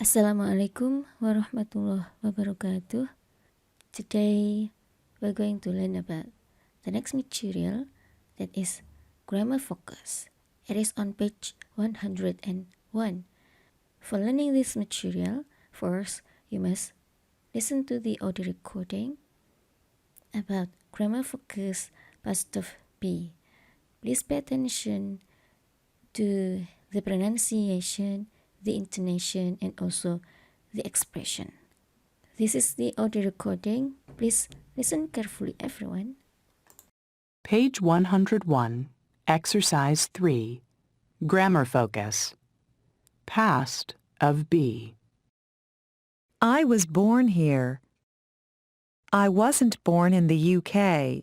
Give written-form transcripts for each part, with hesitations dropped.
Assalamualaikum warahmatullahi wabarakatuh. Today we're going to learn about the next material, that is grammar focus. It is on page 101. For learning this material, first you must listen to the audio recording about grammar focus past of be. Please pay attention to the pronunciation, the intonation, and also the expression. This is the audio recording. Please listen carefully, everyone. Page 101, Exercise 3, Grammar Focus. Past of be. I was born here. I wasn't born in the UK.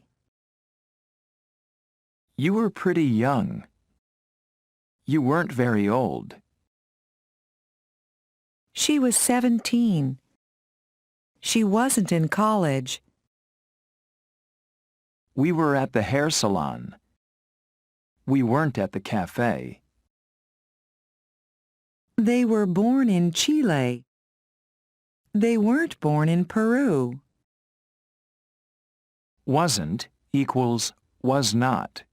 You were pretty young. You weren't very old. She was 17. She wasn't in college. We were at the hair salon. We weren't at the cafe. They were born in Chile. They weren't born in Peru. Wasn't equals was not.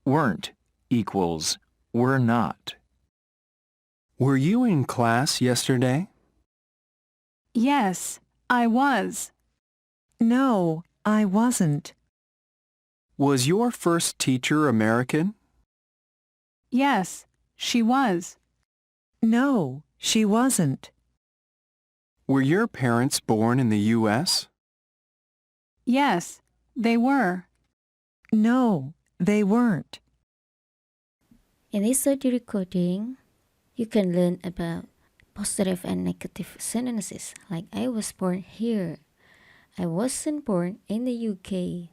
Weren't equals were not. Were you in class yesterday? Yes, I was. No, I wasn't. Was your first teacher American? Yes, she was. No, she wasn't. Were your parents born in the U.S.? Yes, they were. No, they weren't. In this audio recording, you can learn about positive and negative sentences like I was born here. I wasn't born in the UK.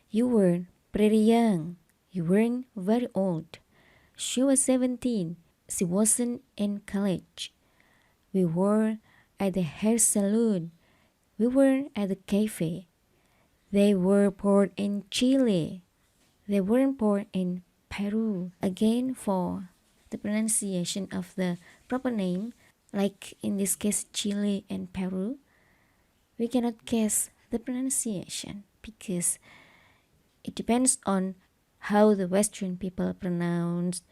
You were pretty young. You weren't very old. She was 17. She wasn't in college. We were at the hair salon. We were at the cafe. They were born in Chile. They weren't born in Peru. Again, for the pronunciation of the proper name, like in this case Chile and Peru, we cannot guess the pronunciation because it depends on how the Western people pronounce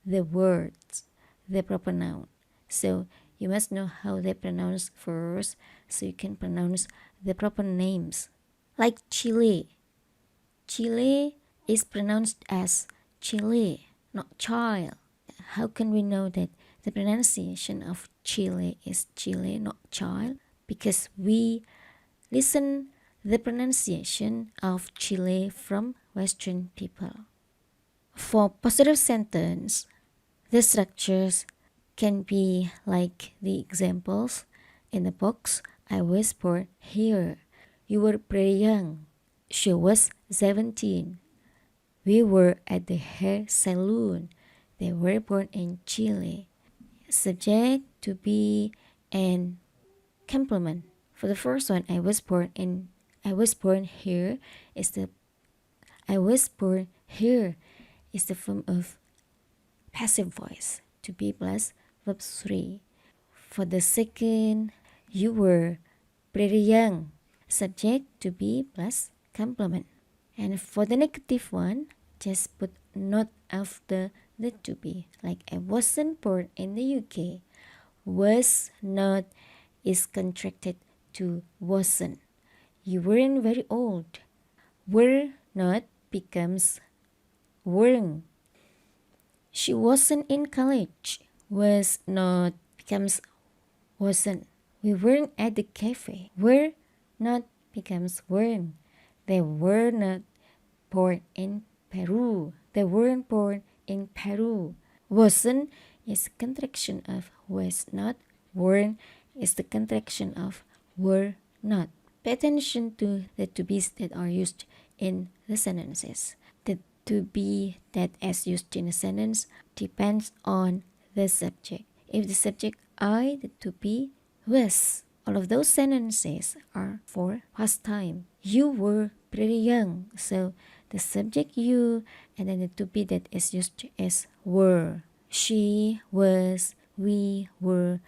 the words, the proper noun. So you must know how they pronounce first so you can pronounce the proper names. Like Chile. Chile is pronounced as Chile, not child. How can we know that the pronunciation of Chile is Chile, not child? Because we listen the pronunciation of Chile from Western people. For positive sentence, the structures can be like the examples in the box. I was born here. You were pretty young. She was 17. We were at the hair salon. They were born in Chile. Subject, to be, and complement. For the first one, I was born here is the form of passive voice, to be plus verb 3. For the second, you were pretty young, subject, to be plus complement. And for the negative one, just put not after the to be, like I wasn't born in the UK. Was not is contracted to wasn't. You weren't very old. Were not becomes weren't. She wasn't in college. Was not becomes wasn't. We weren't at the cafe. Were not becomes weren't. They were not born in Peru. They weren't born in Peru. Wasn't is a contraction of was not. Weren't is the contraction of were not. Pay attention to the to be's that are used in the sentences. The to be that is used in a sentence depends on the subject. If the subject I, the to be was. All of those sentences are for past time. You were pretty young. So the subject you and then the to be that is used is were. She was, we were,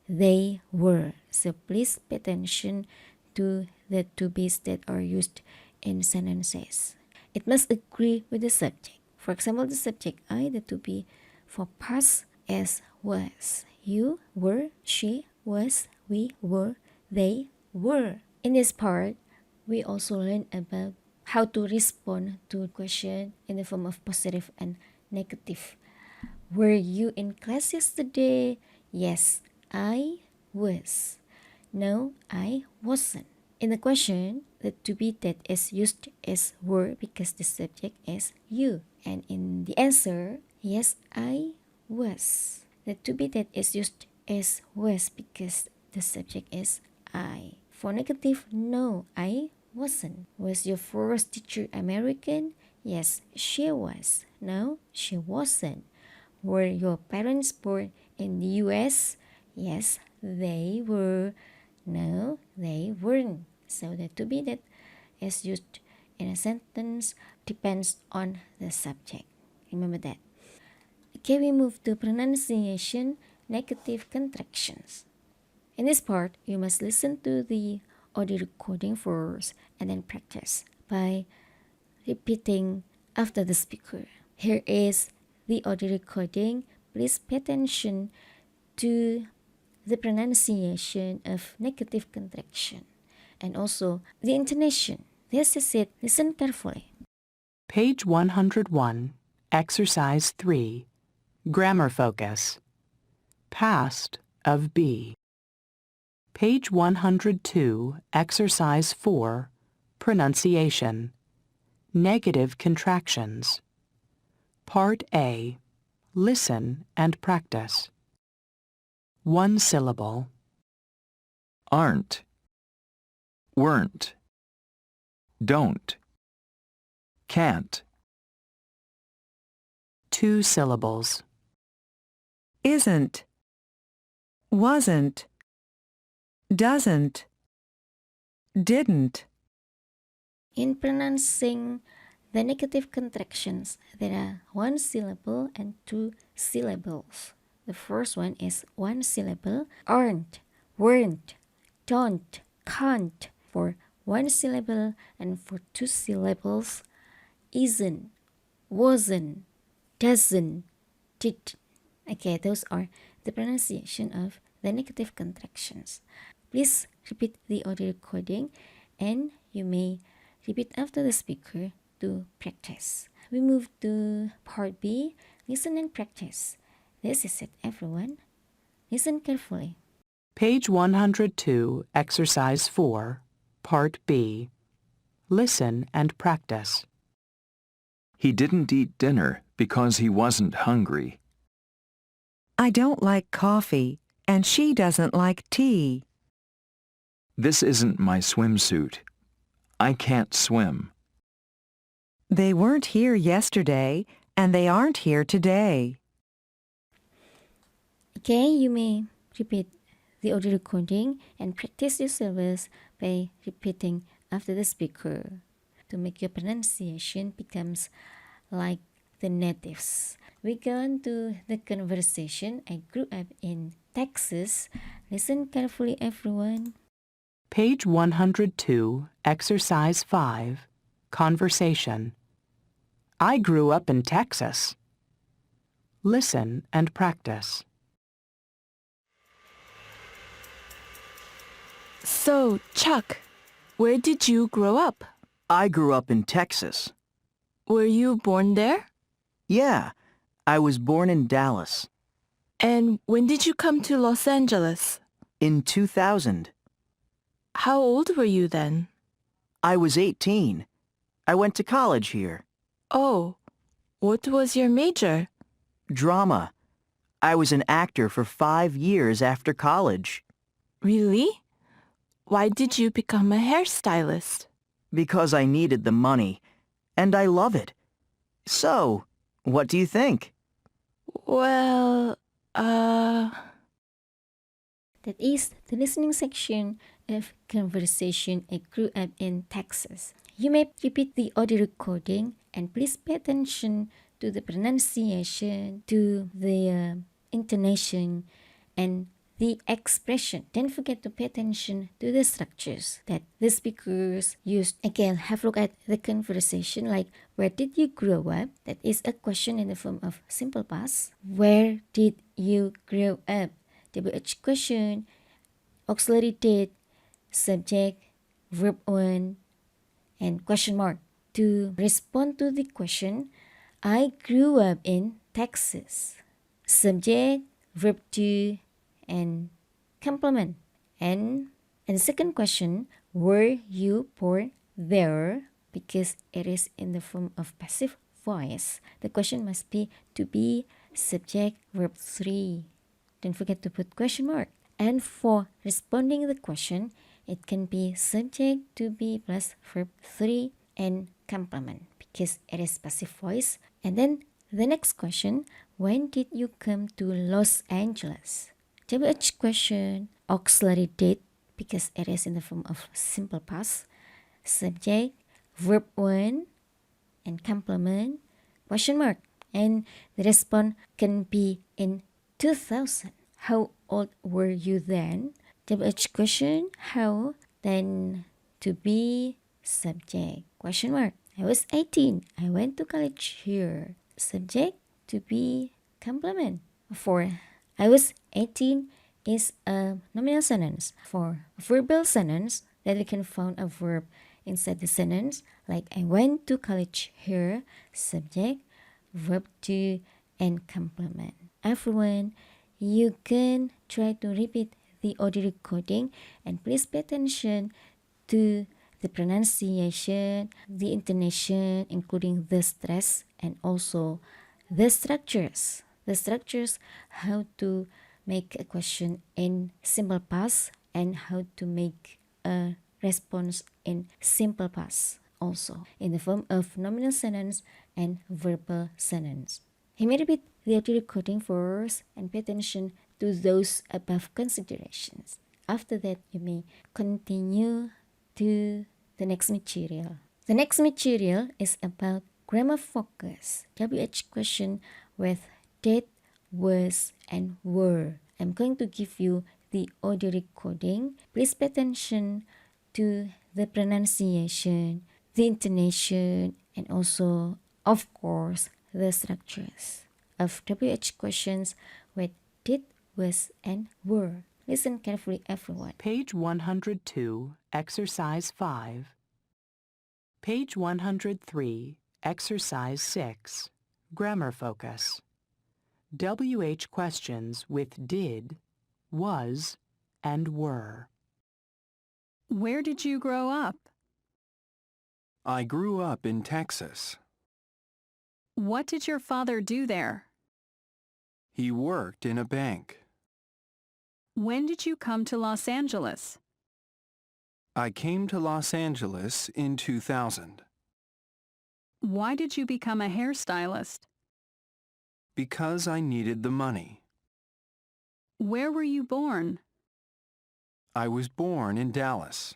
they were. So please pay attention to the to be's that are used in sentences. It must agree with the subject. For example, the subject I, the to be for past is was. You were, she was, we were, they were. In this part, we also learn about how to respond to question in the form of positive and negative. Were you in class yesterday? Yes, I was. No, I wasn't. In the question, the to be that is used as were because the subject is you. And in the answer, yes, I was. The to be that is used as was because the subject is I. For negative, no, I wasn't. Was your first teacher American? Yes, she was. No, she wasn't. Were your parents born in the US? Yes, they were. No, they weren't. So the to be that is used in a sentence depends on the subject. Remember that. Okay, we move to pronunciation, negative contractions. In this part, you must listen to the audio recording first and then practice by repeating after the speaker. Here is the audio recording. Please pay attention to the pronunciation of negative contraction and also the intonation. This is it. Listen carefully. Page 101, Exercise 3, Grammar Focus. Past of be. Page 102, Exercise 4, Pronunciation. Negative contractions. Part A. Listen and practice. One syllable. Aren't. Weren't. Don't. Can't. Two syllables. Isn't, wasn't, doesn't, didn't. In pronouncing the negative contractions, there are one syllable and two syllables. The first one is one syllable, aren't, weren't, don't, can't. For one syllable and for two syllables, isn't, wasn't, doesn't, did. Okay, those are the pronunciation of the negative contractions. Please repeat the audio recording and you may repeat after the speaker to practice. We move to part B, listen and practice. This is it, everyone. Listen carefully. Page 102, Exercise 4, Part B. Listen and practice. He didn't eat dinner because he wasn't hungry. I don't like coffee, and she doesn't like tea. This isn't my swimsuit. I can't swim. They weren't here yesterday, and they aren't here today. Okay, you may repeat the audio recording and practice your service by repeating after the speaker to make your pronunciation becomes like the natives. We go on to the conversation. I grew up in Texas. Listen carefully, everyone. Page 102, Exercise 5, Conversation. I grew up in Texas. Listen and practice. So, Chuck, where did you grow up? I grew up in Texas. Were you born there? Yeah, I was born in Dallas. And when did you come to Los Angeles? In 2000. How old were you then? I was 18. I went to college here. Oh, what was your major? Drama. I was an actor for 5 years after college. Really? Why did you become a hairstylist? Because I needed the money, and I love it. So, what do you think? Well, That is the listening section of conversation. I grew up in Texas. You may repeat the audio recording and please pay attention to the pronunciation, to the intonation, and the expression. Don't forget to pay attention to the structures that the speakers used. Again, have a look at the conversation like, where did you grow up? That is a question in the form of simple past. Where did you grow up? WH question, auxiliary did, subject, verb 1, and question mark. To respond to the question, I grew up in Texas. Subject, verb 2, and complement. And the second question, were you born there? Because it is in the form of passive voice, the question must be to be, subject, verb 3. Don't forget to put question mark. And for responding the question, it can be subject to be plus verb 3 and complement because it is passive voice. And then the next question, when did you come to Los Angeles? WH question, auxiliary did because it is in the form of simple past. Subject, verb 1, and complement, question mark. And the response can be in 2000. How old were you then? WH question, how, then to be, subject, question mark. I was 18. I went to college here. Subject, to be, complement. For I was 18 is a nominal sentence. For verbal sentence, that we can find a verb inside the sentence, like I went to college here, subject, verb to, and complement. Everyone, you can try to repeat the audio recording and please pay attention to the pronunciation, the intonation, including the stress, and also the structures. The structures, how to make a question in simple past and how to make a response in simple past, also in the form of nominal sentence and verbal sentence. You may repeat the audio recording first and pay attention to those above considerations. After that, you may continue to the next material. The next material is about grammar focus. WH question with did, was, and were. I'm going to give you the audio recording. Please pay attention to the pronunciation, the intonation, and also, of course, the structures of WH questions with did, was, and were. Listen carefully, everyone. Page 102, Exercise 5. Page 103, Exercise 6. Grammar focus. WH questions with did, was, and were. Where did you grow up? I grew up in Texas. What did your father do there? He worked in a bank. When did you come to Los Angeles? I came to Los Angeles in 2000 Why did you become a hairstylist? because I needed the money. Where were you born? I was born in Dallas.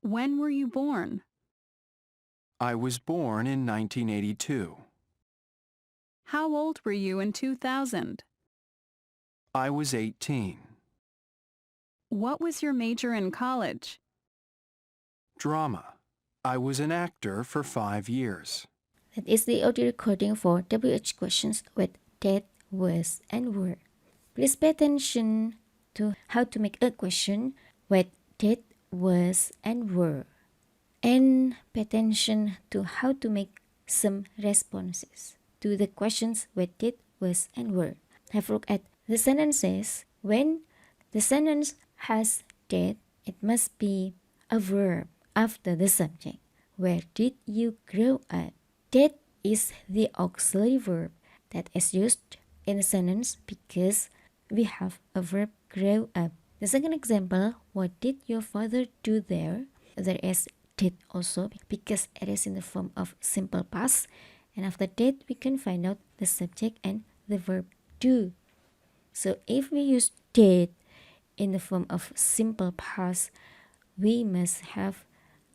When were you born? I was born in 1982. How old were you in 2000? I was 18. What was your major in college? Drama. I was an actor for 5 years. That is the audio recording for WH questions with did, was, and were. Please pay attention to how to make a question with did, was, and were. And pay attention to how to make some responses to the questions with did, was, and were. Have a look at the sentences. When the sentence has did, it must be a verb after the subject. Where did you grow up? Did is the auxiliary verb that is used in the sentence because we have a verb grow up. The second example, what did your father do there? There is did also because it is in the form of simple past. And after did, we can find out the subject and the verb do. So if we use did in the form of simple past, we must have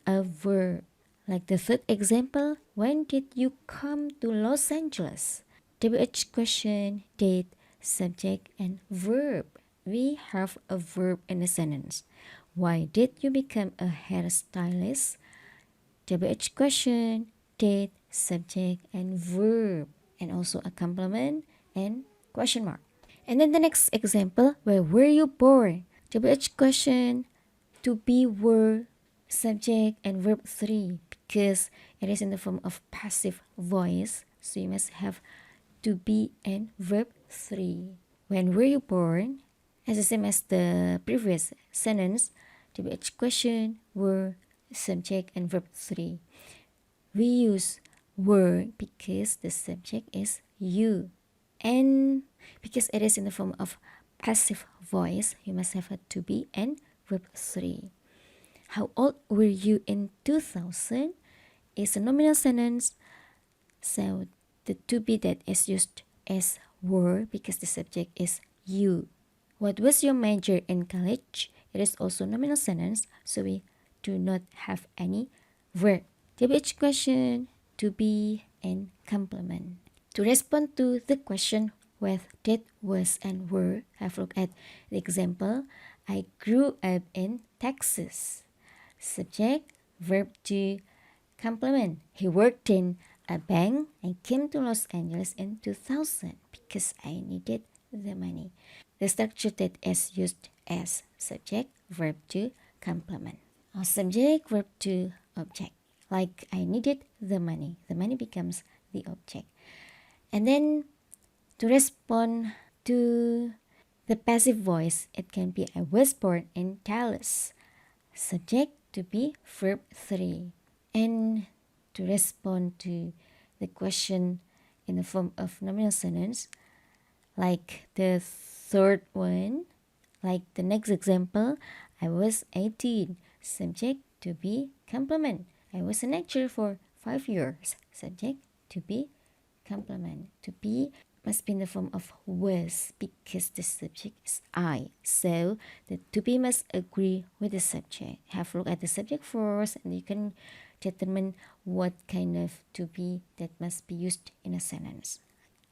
a verb. Like the third example, when did you come to Los Angeles? WH question, did, subject, and verb. we have a verb in a sentence. Why did you become a hairstylist? WH question, date, subject, and verb, and also a complement and question mark. And then the next example, where were you born? WH question, to be, were, subject, and verb 3, because it is in the form of passive voice, so you must have to be and verb 3. When were you born? As the same as the previous sentence, WH question, were, subject, and verb 3. We use were because the subject is you. And because it is in the form of passive voice, you must have a to be and verb 3. How old were you in 2000 is a nominal sentence. So the to be that is used as were because the subject is you. What was your major in college? It is also nominal sentence, so we do not have any verb. WH question, to be, and complement. To respond to the question with did, was, and were, have a look at the example. I grew up in Texas. Subject, verb to, complement. He worked in a bank and came to Los Angeles in 2000 because I needed the money. The structure that is used as subject, verb to, complement. Or subject, verb to, object. Like I needed the money. The money becomes the object. And then to respond to the passive voice, it can be I was born in Dallas. Subject to be verb 3. And to respond to the question in the form of nominal sentence, like the third one, like the next example, I was 18. Subject to be complement. I was an actor for 5 years. Subject to be complement. To be must be in the form of was because the subject is I. So the to be must agree with the subject. Have a look at the subject first and you can determine what kind of to be that must be used in a sentence.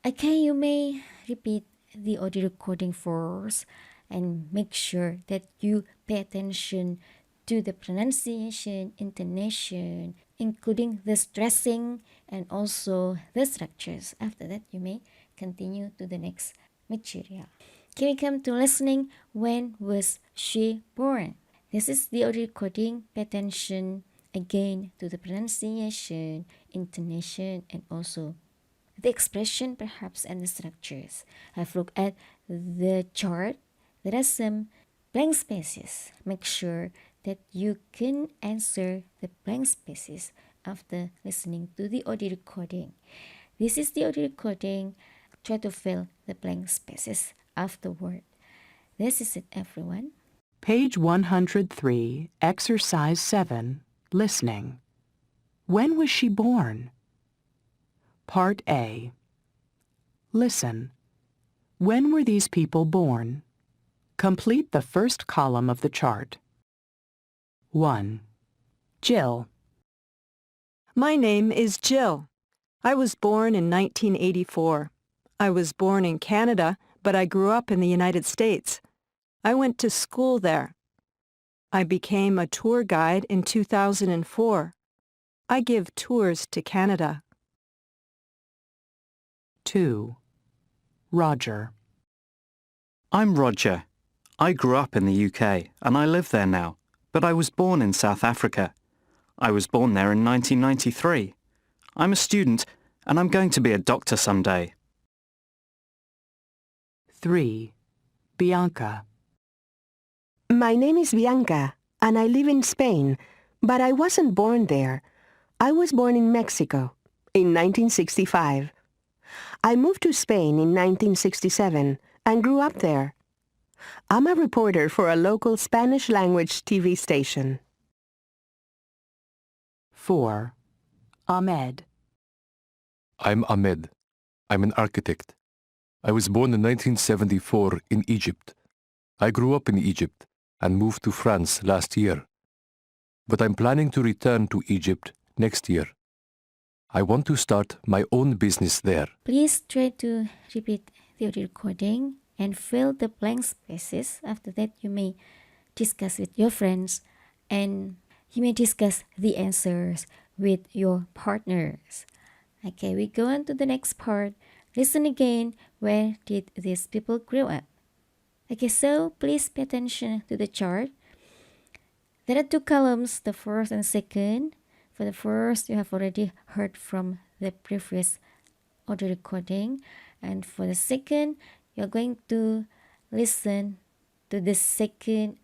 Okay, you may repeat the audio recording first and make sure that you pay attention to the pronunciation, intonation, including the stressing and also the structures. After that, you may continue to the next material. Okay, we come to listening. When was she born? This is the audio recording. Pay attention again to the pronunciation, intonation, and also the expression perhaps and the structures. Have a look at the chart. There are some blank spaces. Make sure that you can answer the blank spaces after listening to the audio recording. This is the audio recording. Try to fill the blank spaces afterward. This is it, everyone. Page 103, Exercise 7, Listening. When was she born? Part A. Listen. When were these people born? Complete the first column of the chart. 1. Jill. My name is Jill. I was born in 1984. I was born in Canada, but I grew up in the United States. I went to school there. I became a tour guide in 2004. I give tours to Canada. 2. Roger. I'm Roger. I grew up in the UK and I live there now, but I was born in South Africa. I was born there in 1993. I'm a student and I'm going to be a doctor someday. 3. Bianca. My name is Bianca, and I live in Spain, but I wasn't born there. I was born in Mexico in 1965. I moved to Spain in 1967 and grew up there. I'm a reporter for a local Spanish-language TV station. 4. Ahmed. I'm Ahmed. I'm an architect. I was born in 1974 in Egypt. I grew up in Egypt and moved to France last year. But I'm planning to return to Egypt next year. I want to start my own business there. Please try to repeat the audio recording and fill the blank spaces. After that, you may discuss with your friends and you may discuss the answers with your partners. Okay, we go on to the next part. Listen again. Where did these people grow up? Okay, so please pay attention to the chart. There are two columns, the first and second. For the first, you have already heard from the previous audio recording. And for the second, you're going to listen to the second.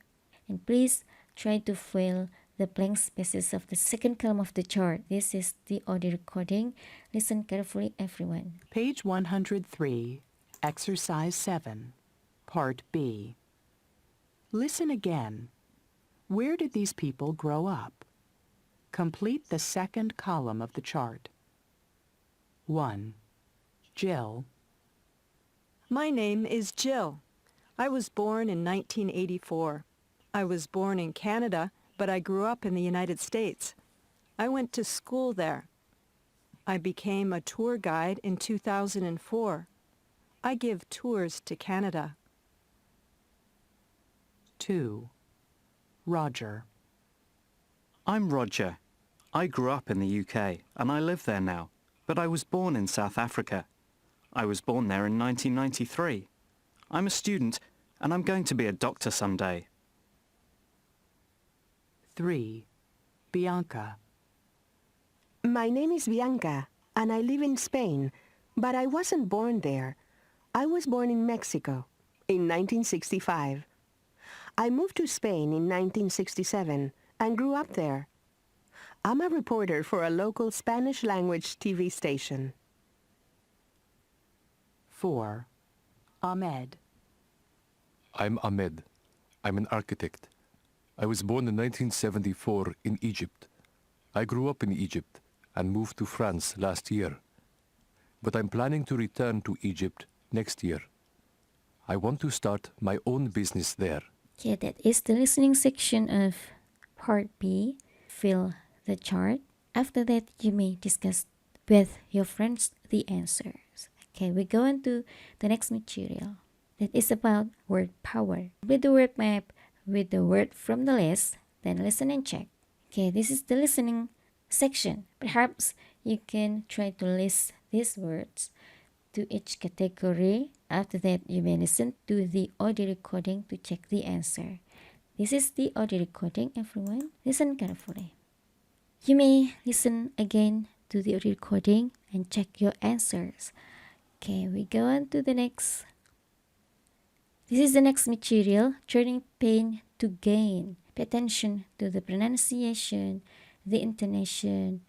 And please try to fill the blank spaces of the second column of the chart. This is the audio recording. Listen carefully, everyone. Page 103, Exercise 7, Part B. Listen again. Where did these people grow up? Complete the second column of the chart. 1. Jill. My name is Jill. I was born in 1984. I was born in Canada, but I grew up in the United States. I went to school there. I became a tour guide in 2004. I give tours to Canada. 2. Roger. I'm Roger. I grew up in the UK and I live there now, but I was born in South Africa. I was born there in 1993. I'm a student and I'm going to be a doctor someday. 3. Bianca. My name is Bianca, and I live in Spain, but I wasn't born there. I was born in Mexico in 1965. I moved to Spain in 1967 and grew up there. I'm a reporter for a local Spanish-language TV station. 4. Ahmed. I'm Ahmed. I'm an architect. I was born in 1974 in Egypt. I grew up in Egypt and moved to France last year. But I'm planning to return to Egypt next year. I want to start my own business there. Okay, that is the listening section of part B. Fill the chart. After that, you may discuss with your friends the answers. Okay, we go on to the next material. That is about word power. With the word map, with the word from the list, then listen and check. Okay, this is the listening section. Perhaps you can try to list these words to each category. After that, you may listen to the audio recording to check the answer. This is the audio recording, everyone. Listen carefully. You may listen again to the audio recording and check your answers. Okay, we go on to the next. This is the next material, turning pain to gain. Pay attention to the pronunciation, the intonation,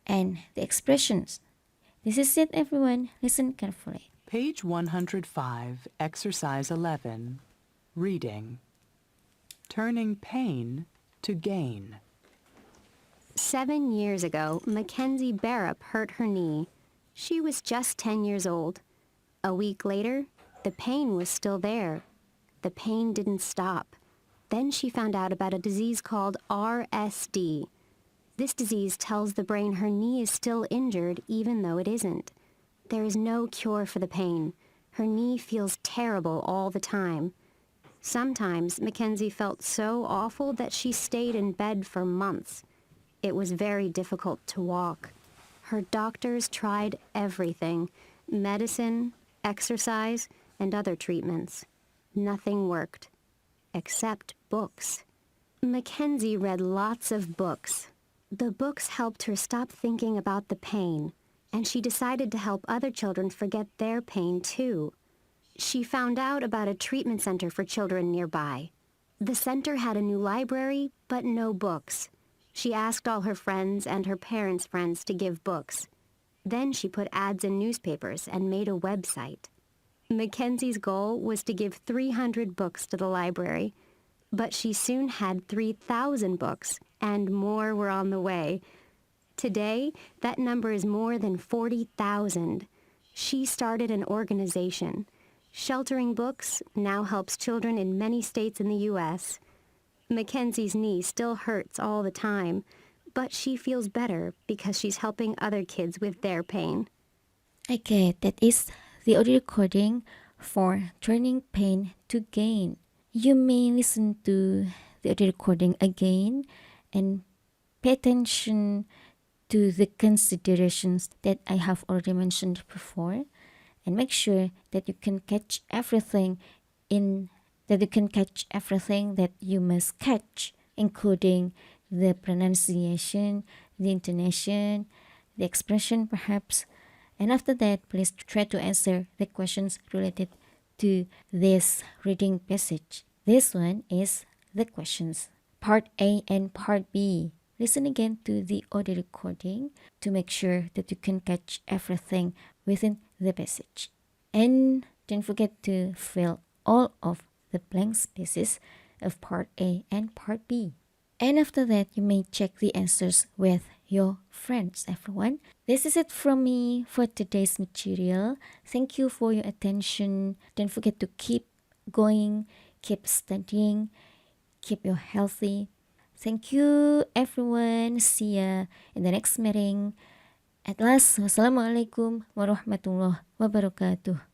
and the expressions. This is it, everyone. Listen carefully. Page 105, Exercise 11, Reading. Turning pain to gain. 7 years ago, Mackenzie Barrup hurt her knee. She was just 10 years old. A week later, the pain was still there. The pain didn't stop. Then she found out about a disease called RSD. This disease tells the brain her knee is still injured even though it isn't. There is no cure for the pain. Her knee feels terrible all the time. Sometimes Mackenzie felt so awful that she stayed in bed for months. It was very difficult to walk. Her doctors tried everything: medicine, exercise, and other treatments. Nothing worked, except books. Mackenzie read lots of books. The books helped her stop thinking about the pain, and she decided to help other children forget their pain too. She found out about a treatment center for children nearby. The center had a new library, but no books. She asked all her friends and her parents' friends to give books. Then she put ads in newspapers and made a website. Mackenzie's goal was to give 300 books to the library, but she soon had 3,000 books, and more were on the way. Today, that number is more than 40,000. She started an organization. Sheltering Books now helps children in many states in the U.S. Mackenzie's knee still hurts all the time, but she feels better because she's helping other kids with their pain. Okay, that is the audio recording for turning pain to gain. You may listen to the audio recording again and pay attention to the considerations that I have already mentioned before, and make sure that you can catch everything that you must catch, including the pronunciation, the intonation, the expression perhaps. And after that, please try to answer the questions related to this reading passage. This one is the questions. Part A and Part B. Listen again to the audio recording to make sure that you can catch everything within the passage. And don't forget to fill all of the blank spaces of Part A and Part B. And after that, you may check the answers with your friends, everyone. This is it from me for today's material. Thank you for your attention. Don't forget to keep going, keep studying, keep you healthy. Thank you, everyone. See ya in the next meeting. At last, wassalamualaikum warahmatullahi wabarakatuh.